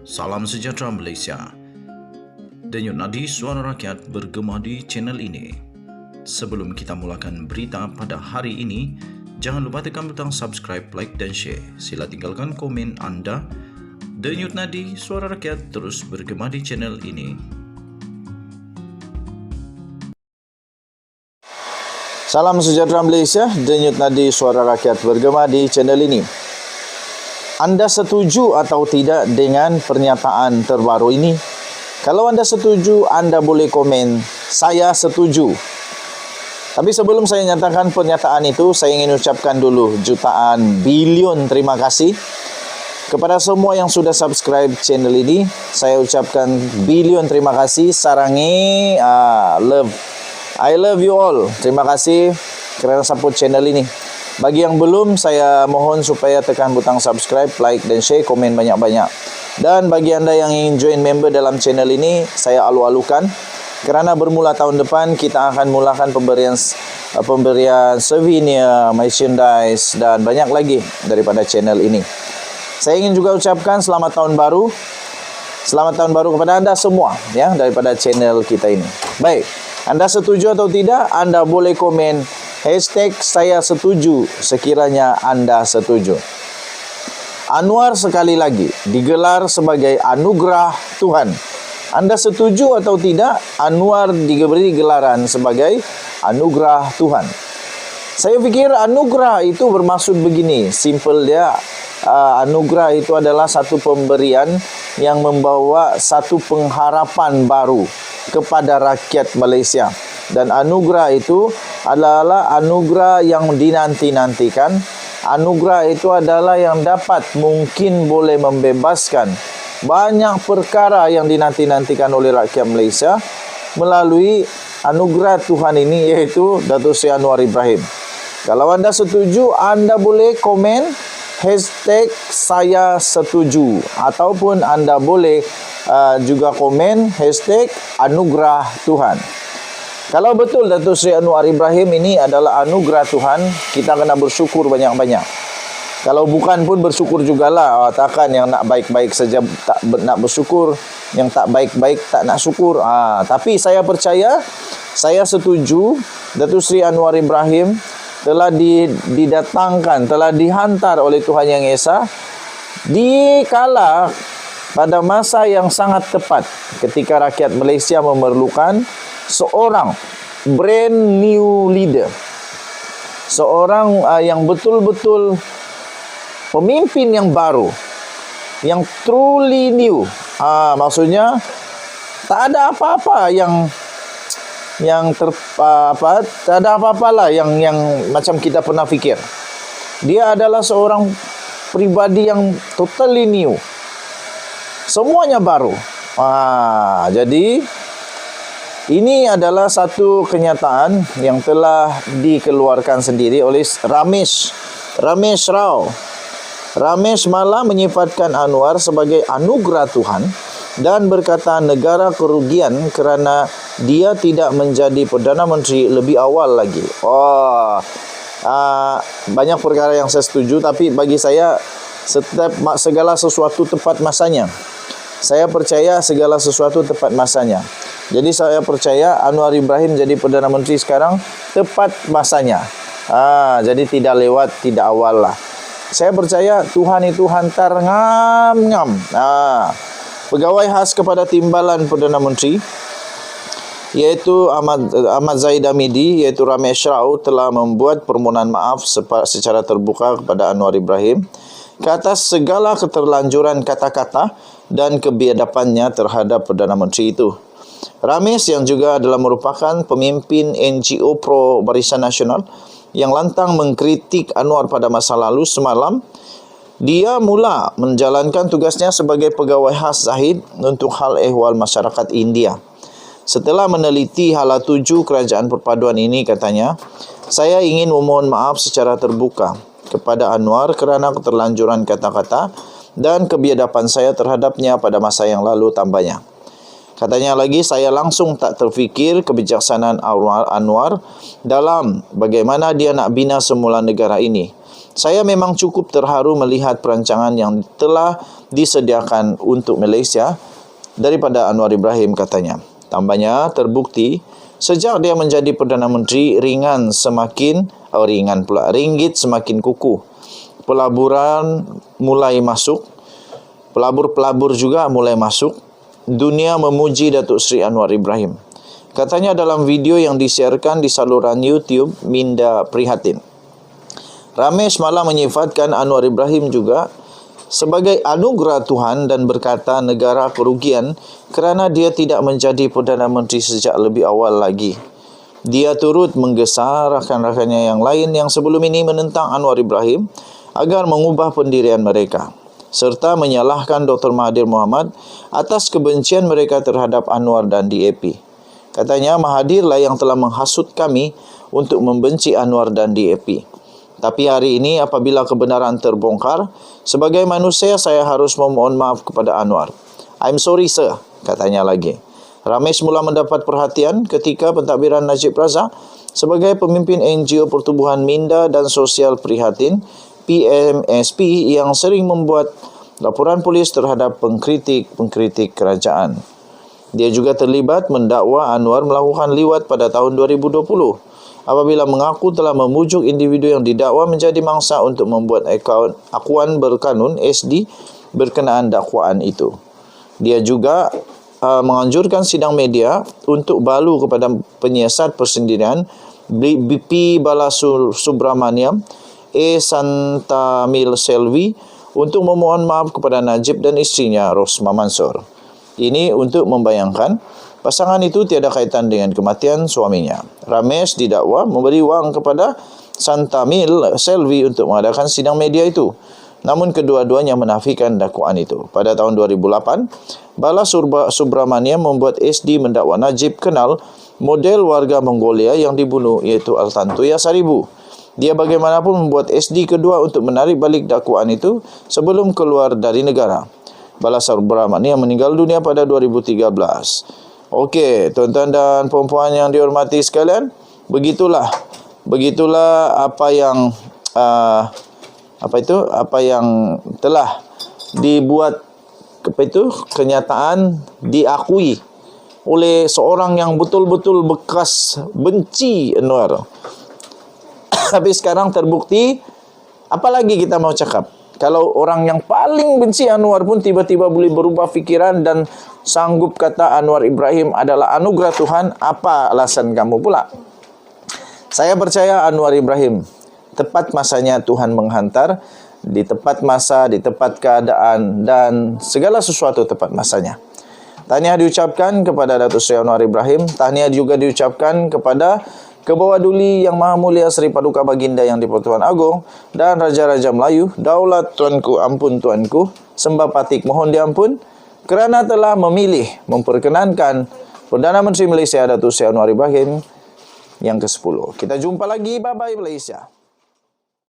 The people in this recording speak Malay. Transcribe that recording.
Salam sejahtera Malaysia. Denyut nadi suara rakyat bergema di channel ini. Sebelum kita mulakan berita pada hari ini, jangan lupa tekan butang subscribe, like dan share. Sila tinggalkan komen anda. Denyut nadi suara rakyat terus bergema di channel ini. Salam sejahtera Malaysia, denyut nadi suara rakyat bergema di channel ini. Anda setuju atau tidak dengan pernyataan terbaru ini? Kalau anda setuju, anda boleh komen, saya setuju. Tapi sebelum saya nyatakan pernyataan itu, saya ingin ucapkan dulu jutaan bilion terima kasih kepada semua yang sudah subscribe channel ini. Saya ucapkan bilion terima kasih. Sarangi, I love you all. Terima kasih kerana support channel ini. Bagi yang belum, saya mohon supaya tekan butang subscribe, like dan share, komen banyak-banyak. Dan bagi anda yang ingin join member dalam channel ini, saya alu-alukan kerana bermula tahun depan kita akan mulakan pemberian souvenir, merchandise dan banyak lagi daripada channel ini. Saya ingin juga ucapkan selamat tahun baru. Selamat tahun baru kepada anda semua ya daripada channel kita ini. Baik, anda setuju atau tidak? Anda boleh komen #saya setuju sekiranya anda setuju. Anwar sekali lagi digelar sebagai anugerah Tuhan. Anda setuju atau tidak? Anwar diberi gelaran sebagai anugerah Tuhan. Saya fikir anugerah itu bermaksud begini, simple dia. Anugerah itu adalah satu pemberian yang membawa satu pengharapan baru kepada rakyat Malaysia. Dan anugerah itu adalah anugerah yang dinanti-nantikan. Anugerah itu adalah yang dapat mungkin boleh membebaskan banyak perkara yang dinanti-nantikan oleh rakyat Malaysia melalui anugerah Tuhan ini, iaitu Datuk Seri Anwar Ibrahim. Kalau anda setuju, anda boleh komen #saya setuju, ataupun anda boleh juga komen #anugerah Tuhan. Kalau betul Datuk Seri Anwar Ibrahim ini adalah anugerah Tuhan, kita kena bersyukur banyak-banyak. Kalau bukan pun bersyukur jugalah. Takkan yang nak baik-baik saja tak nak bersyukur, yang tak baik-baik tak nak syukur. Tapi saya percaya, saya setuju Datuk Seri Anwar Ibrahim telah didatangkan, telah dihantar oleh Tuhan Yang Esa dikala pada masa yang sangat tepat ketika rakyat Malaysia memerlukan seorang brand new leader, seorang yang betul-betul pemimpin yang baru, yang truly new. Maksudnya tak ada apa-apa tak ada apa-apalah yang macam kita pernah fikir. Dia adalah seorang pribadi yang totally new. Semuanya baru. Jadi ini adalah satu kenyataan yang telah dikeluarkan sendiri oleh Ramesh Rao. Ramesh malah menyifatkan Anwar sebagai anugerah Tuhan dan berkata negara kerugian kerana dia tidak menjadi Perdana Menteri lebih awal lagi. Banyak perkara yang saya setuju, tapi bagi saya segala sesuatu tepat masanya. Saya percaya segala sesuatu tepat masanya. Jadi saya percaya Anwar Ibrahim jadi Perdana Menteri sekarang tepat masanya. Jadi tidak lewat, tidak awal lah. Saya percaya Tuhan itu hantar ngam-ngam. Pegawai khas kepada Timbalan Perdana Menteri, iaitu Ahmad Zahid Hamidi, iaitu Ramesh Rao, telah membuat permohonan maaf secara terbuka kepada Anwar Ibrahim ke atas segala keterlanjuran kata-kata dan kebiadabannya terhadap Perdana Menteri itu. Ramesh yang juga adalah merupakan pemimpin NGO Pro Barisan Nasional yang lantang mengkritik Anwar pada masa lalu, semalam dia mula menjalankan tugasnya sebagai pegawai khas Zahid untuk hal ehwal masyarakat India. Setelah meneliti hala 7 kerajaan perpaduan ini, katanya, saya ingin memohon maaf secara terbuka kepada Anwar kerana keterlanjuran kata-kata dan kebiadaban saya terhadapnya pada masa yang lalu, tambahnya. Katanya lagi, saya langsung tak terfikir kebijaksanaan Anwar dalam bagaimana dia nak bina semula negara ini. Saya memang cukup terharu melihat perancangan yang telah disediakan untuk Malaysia daripada Anwar Ibrahim, katanya. Tambahnya, terbukti sejak dia menjadi Perdana Menteri, ringgit semakin kukuh. Pelaburan mulai masuk, pelabur-pelabur juga mulai masuk. Dunia memuji Datuk Seri Anwar Ibrahim. Katanya dalam video yang disiarkan di saluran YouTube Minda Prihatin. Ramai semalam menyifatkan Anwar Ibrahim juga sebagai anugerah Tuhan dan berkata negara kerugian kerana dia tidak menjadi Perdana Menteri sejak lebih awal lagi. Dia turut menggesa rakan-rakannya yang lain yang sebelum ini menentang Anwar Ibrahim agar mengubah pendirian mereka, serta menyalahkan Dr. Mahathir Mohamad atas kebencian mereka terhadap Anwar dan DAP. Katanya Mahathirlah yang telah menghasut kami untuk membenci Anwar dan DAP. Tapi hari ini apabila kebenaran terbongkar, sebagai manusia saya harus memohon maaf kepada Anwar. I'm sorry sir, katanya lagi. Ramai semula mendapat perhatian ketika pentadbiran Najib Razak sebagai pemimpin NGO Pertubuhan Minda dan Sosial Prihatin PMSP yang sering membuat laporan polis terhadap pengkritik kerajaan. Dia juga terlibat mendakwa Anwar melakukan liwat pada tahun 2020. Apabila mengaku telah memujuk individu yang didakwa menjadi mangsa untuk membuat akuan berkanun SD berkenaan dakwaan itu. Dia juga menganjurkan sidang media untuk balu kepada penyiasat persendirian BP Balasubramaniam Santamil Selvi untuk memohon maaf kepada Najib dan isterinya Rosma Mansor. Ini untuk membayangkan pasangan itu tiada kaitan dengan kematian suaminya. Ramesh didakwa memberi wang kepada Santamil Selvi untuk mengadakan sidang media itu. Namun kedua-duanya menafikan dakwaan itu. Pada tahun 2008, Bala Subramaniam membuat SD mendakwa Najib kenal model warga Mongolia yang dibunuh iaitu Altantuya Saribu. Dia bagaimanapun membuat SD kedua untuk menarik balik dakwaan itu sebelum keluar dari negara. Bala Subramaniam meninggal dunia pada 2013. Okey, tuan-tuan dan puan-puan yang dihormati sekalian, begitulah apa yang telah dibuat kenyataan diakui oleh seorang yang betul-betul bekas benci Anwar. Tapi sekarang terbukti, apa lagi kita mau cakap? Kalau orang yang paling benci Anwar pun tiba-tiba boleh berubah fikiran dan sanggup kata Anwar Ibrahim adalah anugerah Tuhan, apa alasan kamu pula? Saya percaya Anwar Ibrahim, tepat masanya Tuhan menghantar, di tepat masa, di tepat keadaan, dan segala sesuatu tepat masanya. Tahniah diucapkan kepada Datuk Seri Anwar Ibrahim. Tahniah juga diucapkan kepada Kebawa Duli Yang Maha Mulia Seri Paduka Baginda Yang di-Pertuan Agong dan Raja-Raja Melayu, Daulat Tuanku Ampun Tuanku, Sembah Patik mohon diampun, kerana telah memilih memperkenankan Perdana Menteri Malaysia Datuk Seri Anwar Ibrahim yang ke-10. Kita jumpa lagi. Bye-bye Malaysia.